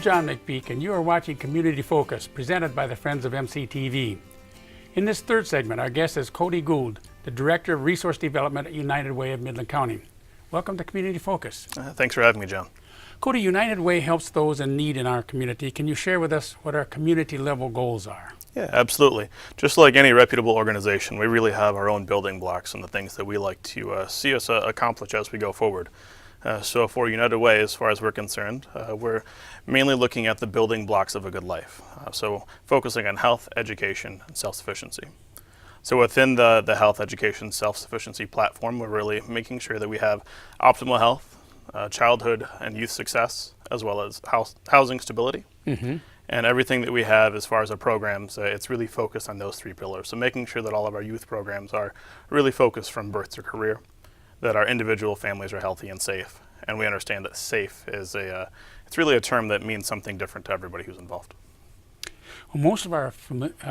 John McPeak, and you are watching Community Focus, presented by the Friends of MCTV. In this third segment, our guest is Cody Gould, the Director of Resource Development at United Way of Midland County. Welcome to Community Focus. Thanks for having me, John. Cody, United Way helps those in need in our community. Can you share with us what our community level goals are? Yeah, absolutely. Just like any reputable organization, we really have our own building blocks and the things that we like to see us accomplish as we go forward. So for United Way, as far as we're concerned, we're mainly looking at the building blocks of a good life. So focusing on health, education, and self-sufficiency. So within the health, education, self-sufficiency platform, we're really making sure that we have optimal health, childhood and youth success, as well as housing stability. Mm-hmm. And everything that we have as far as our programs, it's really focused on those three pillars. So making sure that all of our youth programs are really focused from birth to career, that our individual families are healthy and safe. And we understand that safe is it's really a term that means something different to everybody who's involved. Well, most of our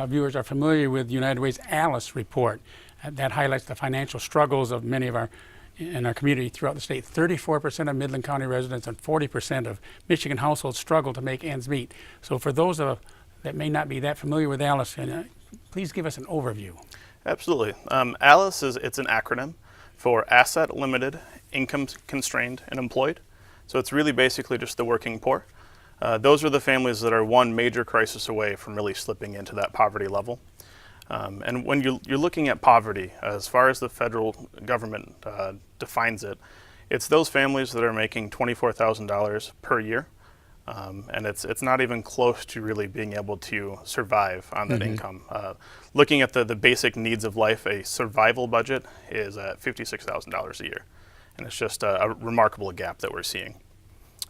viewers are familiar with United Way's isALICE report that highlights the financial struggles of many of in our community throughout the state. 34% of Midland County residents and 40% of Michigan households struggle to make ends meet. So for those that may not be that familiar with isALICE, please give us an overview. Absolutely. isALICE it's an acronym for Asset Limited, Income Constrained, and Employed. So it's really basically just the working poor. Those are the families that are one major crisis away from really slipping into that poverty level. And when you're looking at poverty, as far as the federal government defines it, it's those families that are making $24,000 per year. And it's not even close to really being able to survive on that income. Looking at the basic needs of life, a survival budget is at $56,000 a year. And it's just a remarkable gap that we're seeing.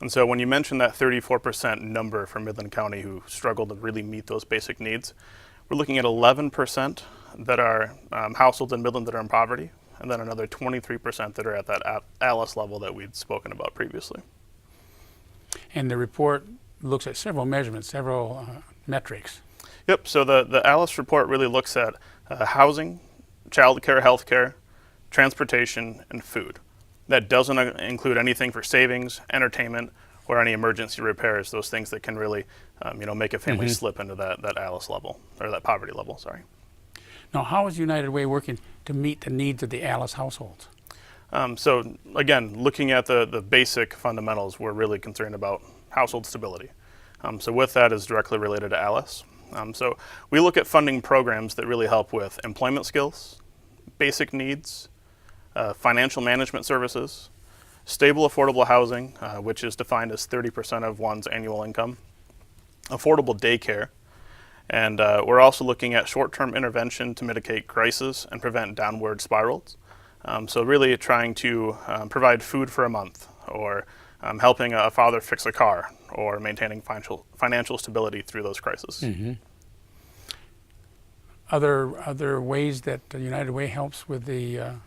And so when you mention that 34% number for Midland County who struggle to really meet those basic needs, we're looking at 11% that are households in Midland that are in poverty, and then another 23% that are at that isALICE level that we'd spoken about previously. And the report looks at several measurements, several metrics. Yep, so the isALICE report really looks at housing, childcare, healthcare, transportation, and food. That doesn't include anything for savings, entertainment, or any emergency repairs, those things that can really make a family slip into that isALICE level, or that poverty level, sorry. Now, how is United Way working to meet the needs of the isALICE households? So again, looking at the basic fundamentals, we're really concerned about household stability. So with that is directly related to isALICE. So we look at funding programs that really help with employment skills, basic needs, financial management services, stable affordable housing, which is defined as 30% of one's annual income, affordable daycare, and we're also looking at short-term intervention to mitigate crisis and prevent downward spirals. So really trying to provide food for a month, or helping a father fix a car, or maintaining financial stability through those crises. Mm-hmm. Other ways that United Way helps with the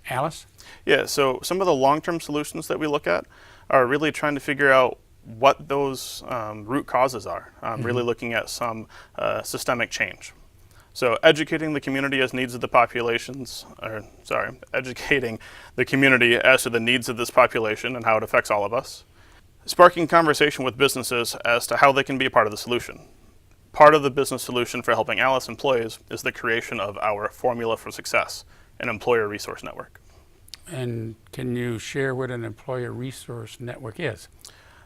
isALICE? Yeah, so some of the long-term solutions that we look at are really trying to figure out what those root causes are, really looking at some systemic change. So educating the community as needs of the populations, educating the community as to the needs of this population and how it affects all of us. Sparking conversation with businesses as to how they can be a part of the solution. Part of the business solution for helping isALICE employees is the creation of our Formula for Success, an employer resource network. And can you share what an employer resource network is?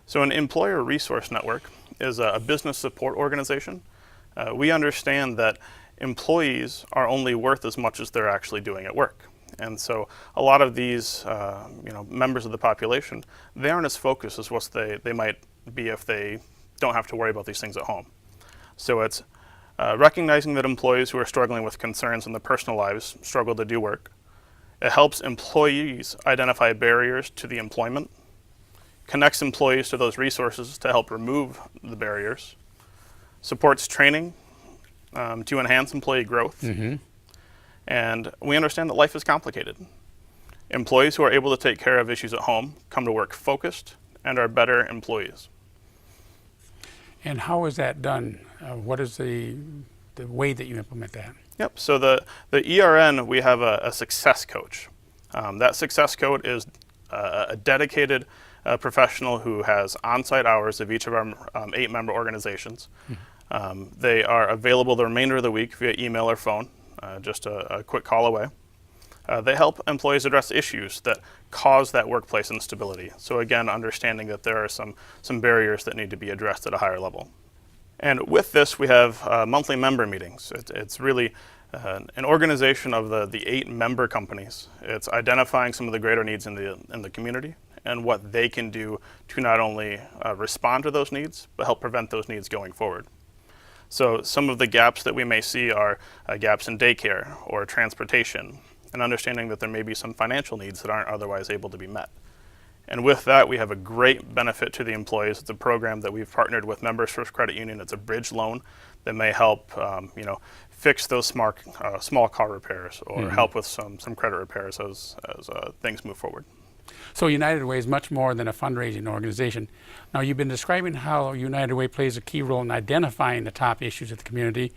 So an employer resource network is a business support organization. We understand that employees are only worth as much as they're actually doing at work. And so a lot of these members of the population, they aren't as focused as what they might be if they don't have to worry about these things at home. So it's recognizing that employees who are struggling with concerns in their personal lives struggle to do work. It helps employees identify barriers to the employment, connects employees to those resources to help remove the barriers, supports training to enhance employee growth. And we understand that life is complicated. Employees who are able to take care of issues at home come to work focused and are better employees. And how is that done? What is the way that you implement that? Yep, so the ERN, we have a success coach. That success coach is a dedicated professional who has on-site hours of each of our 8-member organizations. They are available the remainder of the week via email or phone, just a quick call away. They help employees address issues that cause that workplace instability. So again, understanding that there are some barriers that need to be addressed at a higher level. And with this, we have monthly member meetings. It's really an organization of the 8 member companies. It's identifying some of the greater needs in the community and what they can do to not only respond to those needs, but help prevent those needs going forward. So some of the gaps that we may see are gaps in daycare or transportation, and understanding that there may be some financial needs that aren't otherwise able to be met. And with that, we have a great benefit to the employees. It's a program that we've partnered with Members First Credit Union. It's a bridge loan that may help fix those small car repairs or help with some credit repairs as things move forward. So United Way is much more than a fundraising organization. Now, you've been describing how United Way plays a key role in identifying the top issues of the community,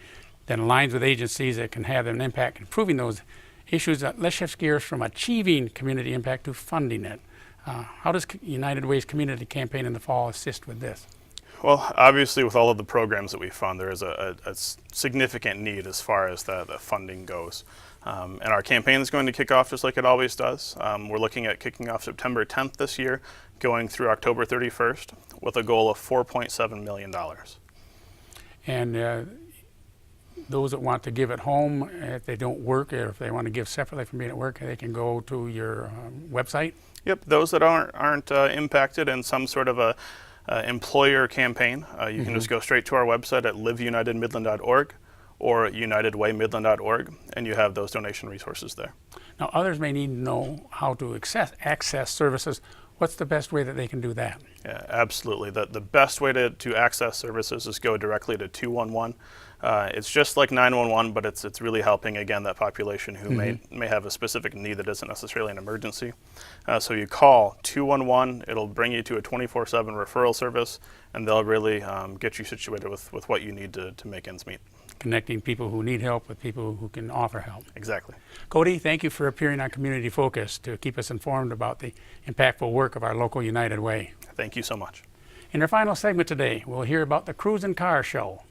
then aligns with agencies that can have an impact in improving those issues. Let's shift gears from achieving community impact to funding it. How does United Way's community campaign in the fall assist with this? Well, obviously, with all of the programs that we fund, there is a significant need as far as the funding goes. And our campaign is going to kick off just like it always does. We're looking at kicking off September 10th this year, going through October 31st, with a goal of $4.7 million. And those that want to give at home, if they don't work, or if they want to give separately from being at work, they can go to your website? Yep, those that aren't impacted in some sort of a employer campaign, you can just go straight to our website at liveunitedmidland.org or unitedwaymidland.org, and you have those donation resources there. Now, others may need to know how to access services. What's the best way that they can do that? Yeah, absolutely. The best way to access services is go directly to 211. It's just like 911, but it's really helping, again, that population who may have a specific need that isn't necessarily an emergency. So you call 211, it'll bring you to a 24/7 referral service, and they'll really get you situated with what you need to make ends meet. Connecting people who need help with people who can offer help. Exactly. Cody, thank you for appearing on Community Focus to keep us informed about the impactful work of our local United Way. Thank you so much. In our final segment today, we'll hear about the Cruise and Car Show.